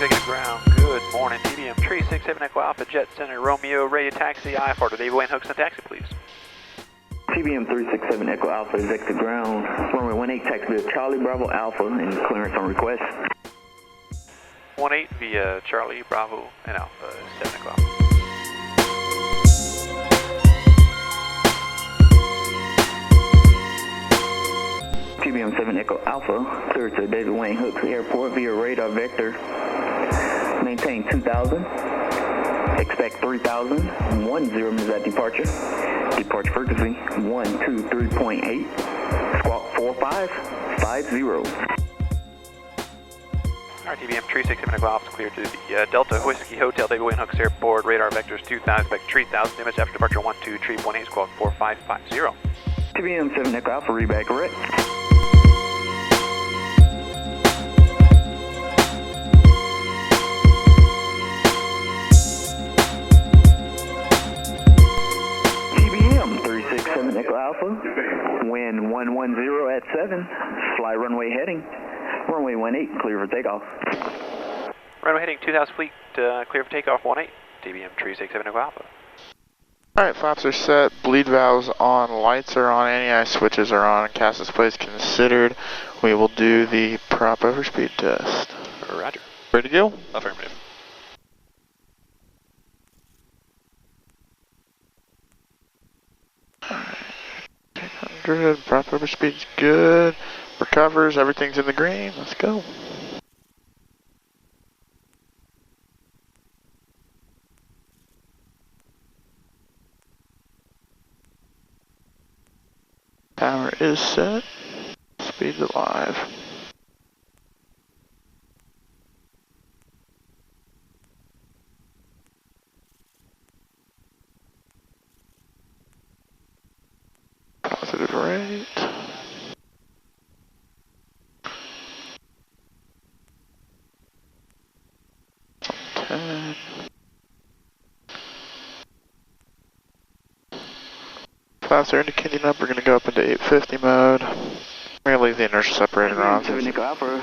Executive Ground, good morning. TBM 367 Echo Alpha, Jet Center, Romeo, radio taxi, IFR to David Wayne Hooks and taxi, please. TBM 367 Echo Alpha, Executive Ground, runway 18, taxi via Charlie Bravo Alpha, and clearance on request. 18 via Charlie Bravo and Alpha, 7 o'clock. TBM 7 Echo Alpha, clear to David Wayne Hooks Airport via radar vector. Maintain 2000. Expect 3000. 10 minutes at departure. Departure frequency 123.8. Squawk 4550. Alright, TBM 367 Echo Alpha, clear to the Delta Whiskey Hotel, David Wayne Hooks Airport. Radar vectors 2000. Expect 3000 minutes after departure 123.8. Squawk 4550. TBM 7 Echo Alpha, read back correct. TBM 367 Echo Alpha, wind 110 at 7, fly runway heading, runway 18, clear for takeoff. Runway heading 2000 fleet, clear for takeoff 18, TBM 367 Echo Alpha. Alright, flaps are set, bleed valves on, lights are on, anti-ice switches are on, cast displays considered. We will do the prop overspeed test. Roger. Ready to go? Affirmative. Alright, 100, prop overspeed's good, recovers, everything's in the green, let's go. Power is set, speed's alive. Positive rate. $10. Flaps are indicating up, we're going to go up into 850 mode. We're going to leave the inertial separator on. 7 Echo Alpha,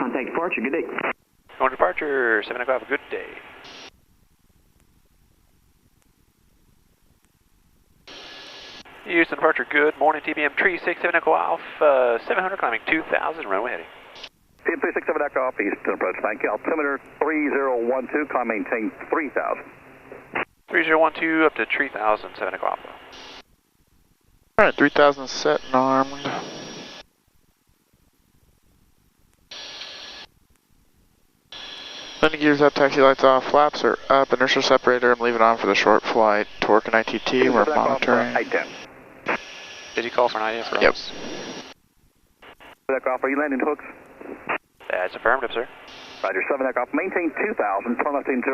contact departure, good day. Going to departure, 7 o'clock, good day. Houston departure, good morning. TBM 367 Echo Alpha, 700 climbing 2000, runway heading. TBM 367 Echo Alpha, Eastern approach, thank you. Altimeter 3012, climb maintain 3000. 3012 up to 3000, 7 Echo Alpha. Alright, 3000 set and armed. Landing gears up, taxi lights off, flaps are up, inertial separator, I'm leaving on for the short flight. Torque and ITT, we're monitoring. Did you call for an IFR? Yep. Echo Alpha, are you landing hooks? That's affirmative, sir. Roger, 7 Echo Alpha, maintain 2000, turn left 030.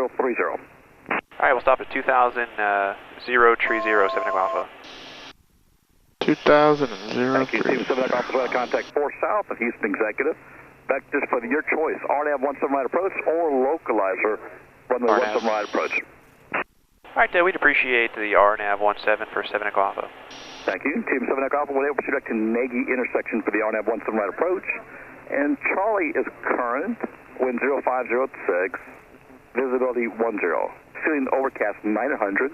Alright, we'll stop at 2000, 030, 7 Echo Alpha. 2000 and 030. Thank you, Team 7 Echo Alpha, weather contact 4 south of Houston Executive. Vectors for your choice, RNAV 17 right approach or localizer, runway 17 right approach. Alright, we'd appreciate the RNAV 17 for 7 Echo Alpha. Thank you. Team 7 Echo Alpha, we're able to direct to Nagy intersection for the RNAV 17 right approach. And Charlie is current, wind 0506, visibility 10. Ceiling overcast 900,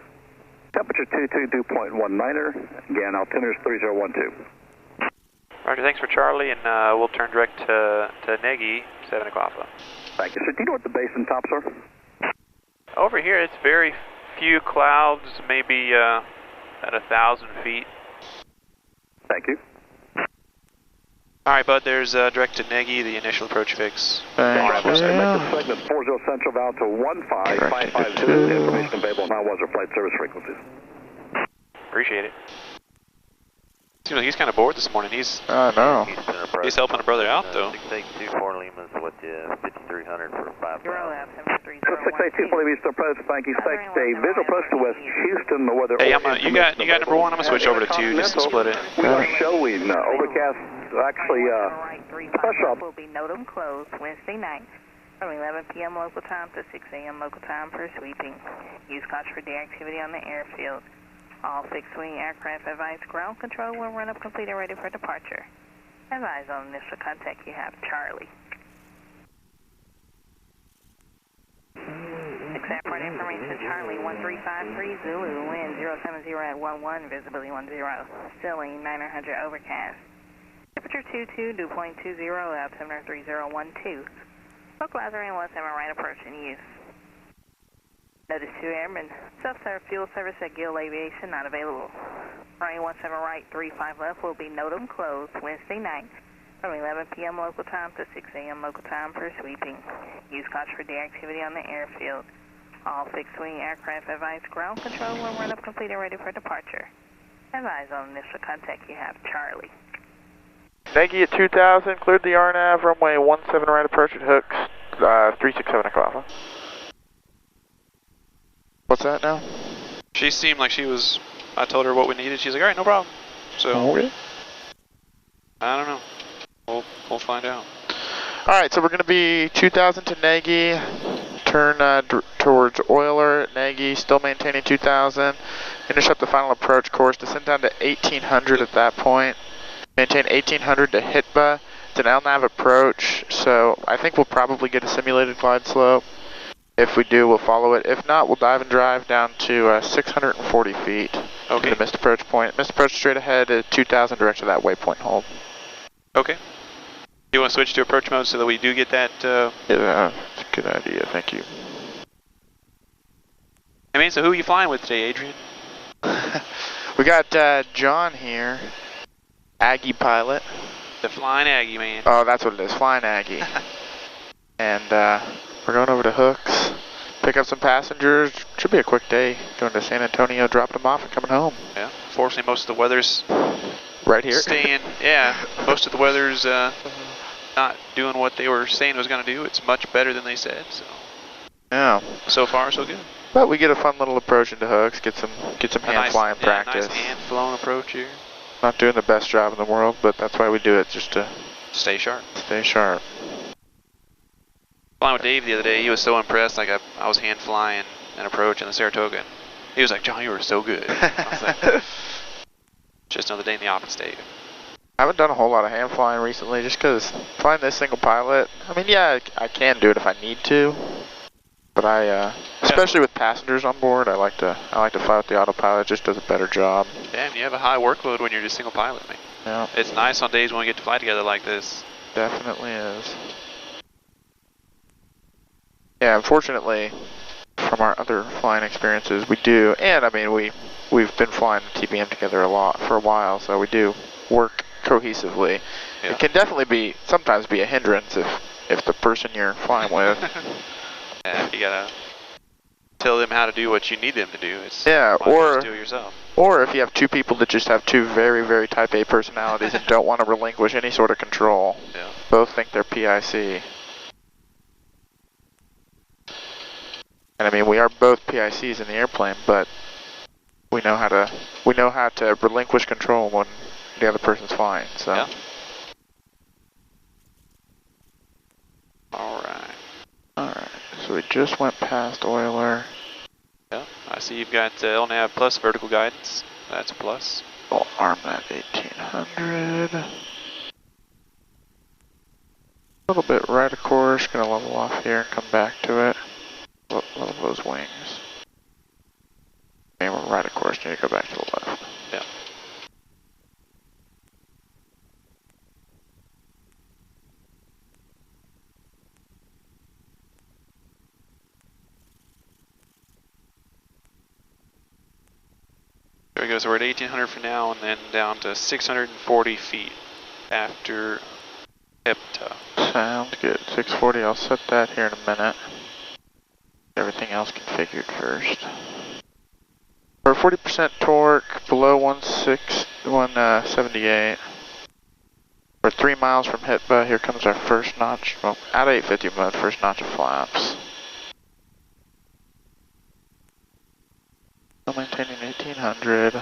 temperature 222.19er, again, altimeter is 3012. Roger, thanks for Charlie, and we'll turn direct to Nagy, 7 Echo Alpha. Thank you. So do you know what the basin tops are? Over here, it's very few clouds, maybe at 1,000 feet. Thank you. Alright, bud, there's direct to Nagy, the initial approach fix. Thank you. Segment 40 Central, valve to 15550. Information available on was our flight service frequencies. Appreciate it. Seems like he's kind of bored this morning. He's know. He's helping a brother out, though. 682 4 Lima's with you, 5300 for 5. 682 for Eastern approach, thank you. Expect a visual approach to West Houston. The weather. Hey, you got number 1. I'm gonna switch over to 2 just to split it. We are showing overcast. Actually, special. Will be NOTAM closed Wednesday night from 11 p.m. local time to 6 a.m. local time for sweeping. Use caution for day activity on the airfield. All fixed-wing aircraft advise ground control will run up complete and ready for departure. Advise on initial contact you have Charlie. Hooks Airport information, Charlie 1353, Zulu, wind 070 at 11, visibility 10, ceiling 900 overcast. Temperature 22, dew point 20, altimeter 3012. Localizer and 17 right approach in use. Notice 2 airmen, self-serve fuel service at Gill Aviation not available. Runway 17 right, 35 left will be NOTAM closed Wednesday night from 11 p.m. local time to 6 a.m. local time for sweeping. Use caution for deactivity on the airfield. All fixed-wing aircraft advise ground control when run-up complete and ready for departure. Advise on initial contact you have, Charlie. Nagy at 2000, cleared the RNAV, runway 17 right approach at Hooks, 367 Echo Alpha. What's that now? She seemed like she was, I told her what we needed, she's like, alright, no problem. So, Okay. I don't know. We'll find out. Alright, so we're going to be 2000 to Nagy, turn towards Euler at Nagy, still maintaining 2000, finish up the final approach course, descend down to 1800 at that point, maintain 1800 to Hitba. It's an LNAV approach, so I think we'll probably get a simulated glide slope. If we do, we'll follow it. If not, we'll dive and drive down to 640 feet Okay. to the missed approach point. Missed approach straight ahead at 2000 direct to that waypoint hold. Okay. You want to switch to approach mode so that we do get that? Yeah, that's a good idea. Thank you. I mean, so who are you flying with today, Adrian? We got John here, Aggie pilot. The Flying Aggie, man. Oh, that's what it is, Flying Aggie. And we're going over to Hooks, pick up some passengers. Should be a quick day. Going to San Antonio, dropping them off, and coming home. Yeah. Fortunately, most of the weather's Right here. staying. Yeah. Most of the weather's not doing what they were saying it was going to do. It's much better than they said. Yeah. So far, so good. But we get a fun little approach into Hooks, get some hand flying practice. Nice hand flown approach here. Not doing the best job in the world, but that's why we do it, just to Stay sharp. stay sharp. Flying with Dave the other day, he was so impressed. Like I was hand flying an approach in the Saratoga. And he was like, "John, you were so good." I was like, just another day in the office, Dave. I haven't done a whole lot of hand flying recently, just because flying this single pilot. I mean, yeah, I can do it if I need to, but especially with passengers on board, I like to fly with the autopilot. It just does a better job. Yeah, and you have a high workload when you're just single pilot, man. Yeah, It's nice on days when we get to fly together like this. definitely is. Yeah, unfortunately, from our other flying experiences, we do, and I mean, we've been flying the TBM together a lot for a while, so we do work cohesively. Yeah. It can definitely sometimes be a hindrance if the person you're flying with. Yeah, you gotta tell them how to do what you need them to do. It's Yeah, why don't you or just do it yourself. Or if you have two people that just have two very, very type A personalities and don't want to relinquish any sort of control. Yeah. Both think they're PIC. And I mean, we are both PICs in the airplane, but we know how to relinquish control when the other person's flying. So. Yeah. All right. All right. So we just went past Euler. Yeah. I see you've got LNAV plus vertical guidance. That's a plus. We'll arm that 1800. A little bit right of course. Gonna level off here and come back to it. Level those wings. And we're right of course. Need to go back to the left. Yeah. There we go. So we're at 1800 for now, and then down to 640 feet after EPTA. Sounds good. 640. I'll set that here in a minute. Everything else configured first. We're 40% torque, below 178. We're 3 miles from Hitba. Here comes our first notch. Well, at 850 mode, first notch of flaps. Still maintaining 1800.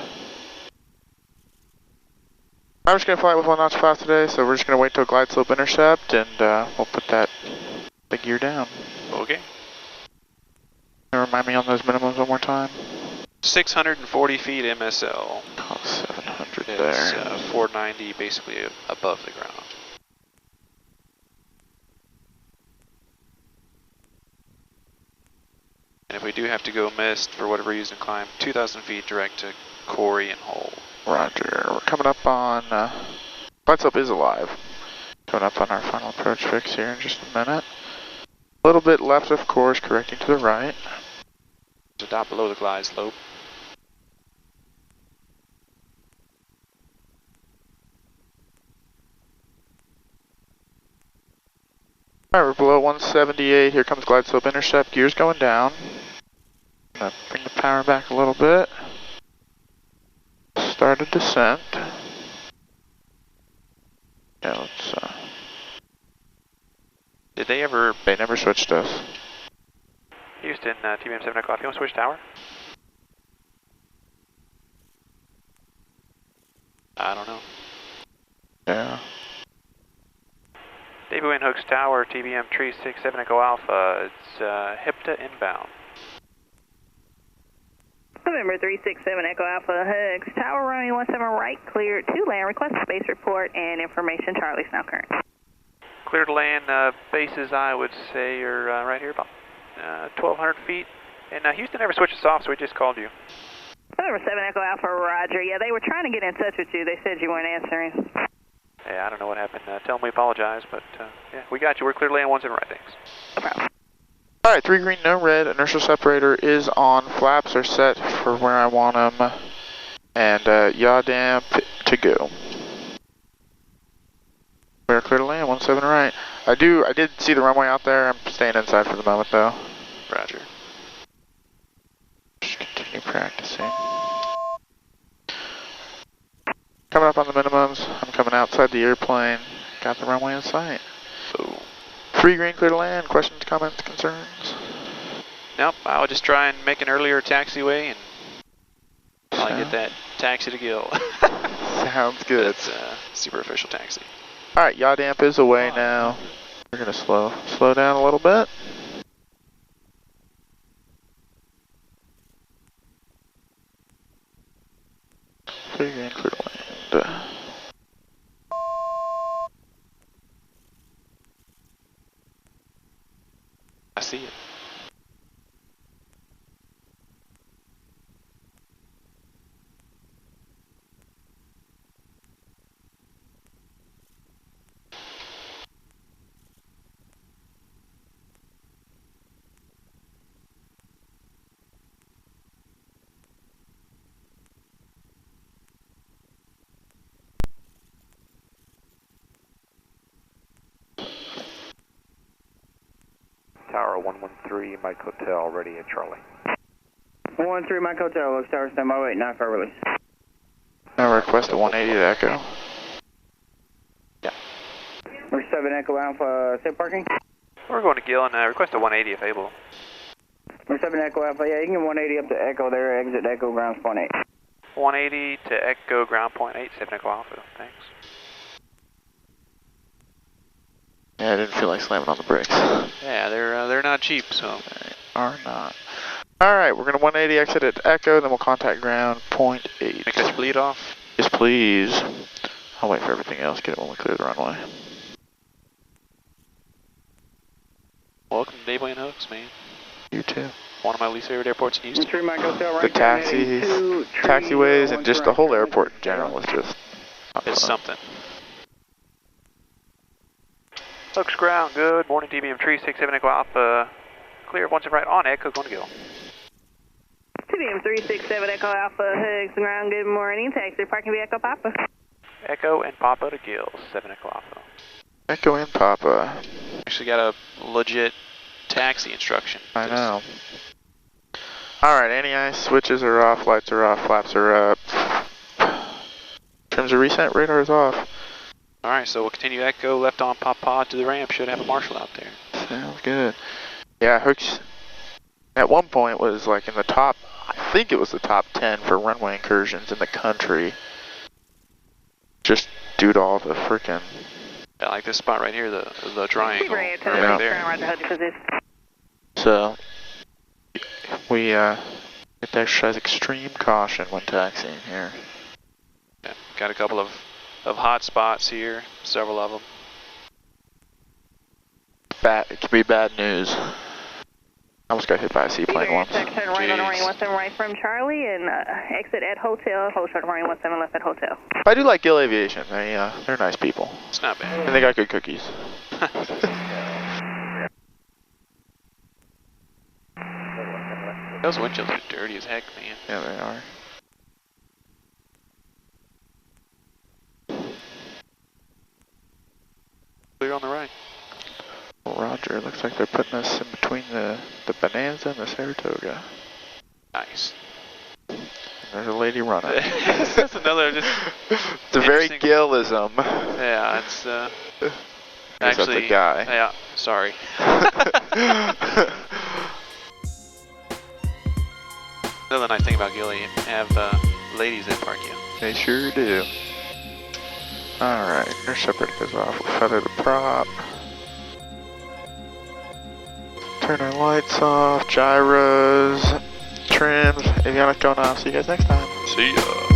I'm just going to fly with 1 notch flaps today, so we're just going to wait till glide slope intercept, and we'll put the gear down. Okay. Remind me on those minimums one more time. 640 feet MSL. Oh, 700 It's there. 490 basically above the ground. And we do have to go mist for whatever reason, climb 2,000 feet direct to Corey and Hull. Roger. We're coming up on, glide slope is alive. Coming up on our final approach fix here in just a minute. A little bit left of course, correcting to the right. There's a dot below the glide slope. Alright, we're below 178. Here comes glide slope intercept. Gears going down. Gonna bring the power back a little bit. Start a descent. Yeah, let's, Did they ever... They never switched us. Houston, TBM 7 o'clock, you want to switch tower? I don't know. Yeah. David Wayne Hooks Tower, TBM 367 Echo Alpha, it's HIPTA inbound. November 367 Echo Alpha Hooks, Tower running 17 right, cleared to land, request space report and information, Charlie's now current. Clear to land, bases I would say are right here, about 1,200 feet. And Houston never switched us off, so we just called you. November 7 Echo Alpha, Roger. Yeah, they were trying to get in touch with you. They said you weren't answering. Hey, I don't know what happened. Tell them we apologize, but yeah, we got you. We're clear to land 17 right, thanks. No problem. Alright, 3 green, no red. Inertial separator is on. Flaps are set for where I want them. And yaw damp to go. We're clear to land, 17 right. I did see the runway out there. I'm staying inside for the moment though. Roger. Just continue practicing. Coming up on the minimums. I'm coming outside the airplane. Got the runway in sight. So 3 green, clear to land. Questions, comments, concerns? Nope, I'll just try and make an earlier taxiway and I'll get that taxi to Gill. Sounds good. It's a super official taxi. Alright, yaw damp is away now. We're gonna slow down a little bit. So you're in clear to land. I see it. Tower 113, Mike Hotel, ready at Charlie. 113 Mike Hotel, looks tower, stand by, wait, IFR release. Now request a 180 to Echo. Yeah. We're 7 Echo Alpha, safe parking? We're going to Gill and request a 180 if able. We're 7 Echo Alpha, yeah, you can get 180 up to Echo there, exit Echo, grounds point 8. 180 to Echo, ground point 8, 7 Echo Alpha, thanks. Yeah, I didn't feel like slamming on the brakes. Yeah, they're not cheap, so. They are not. Alright, we're gonna 180 exit at Echo, then we'll contact ground point 8. Make us bleed off. Yes, please. I'll wait for everything else, get it when we clear the runway. Welcome to David Wayne Hooks, man. You too. One of my least favorite airports in Houston. 3 Mike Hotel, right The taxis, taxiways, and just the whole airport in general is just not It's fun. something. Hooks ground, good morning, TBM 367 Echo Alpha. Clear, once and right on Echo, going to Gill. TBM 367 Echo Alpha Hooks ground, good morning. Taxi parking via Echo Papa. Echo and Papa to Gill, 7 Echo Alpha. Echo and Papa. Actually got a legit taxi instruction. I know. Alright, anti-ice switches are off, lights are off, flaps are up. Trims are reset, radar is off. Alright, so we'll continue Echo, left on Papa to the ramp, should have a marshal out there. Sounds good. Yeah, Hooks at one point was like in the top, I think it was the top 10 for runway incursions in the country. Just due to all the frickin'. I like this spot right here, the triangle. Right Right there. there. So, we get to exercise extreme caution when taxiing here. Yeah, got a couple of hot spots here, several of them. It can be bad news. almost got hit by a seaplane once. Turn right on runway 17 right from Charlie and exit at hotel. Hold short runway 17 left at hotel. I do like Gill Aviation. They're nice people. It's not bad. And they got good cookies. Those windshields are dirty as heck, man. Yeah, they are. Clear on the right. Roger, looks like they're putting us in between the Bonanza and the Saratoga. Nice. And there's a lady running. That's another just... It's a very Gillism. Yeah, it's actually... That's a guy. Yeah, sorry. Another nice thing about Gilly, you have ladies that park you. They sure do. Alright, our shepherd goes off. We'll feather the prop. Turn our lights off, gyros, trims, avionics going off. See you guys next time. See ya.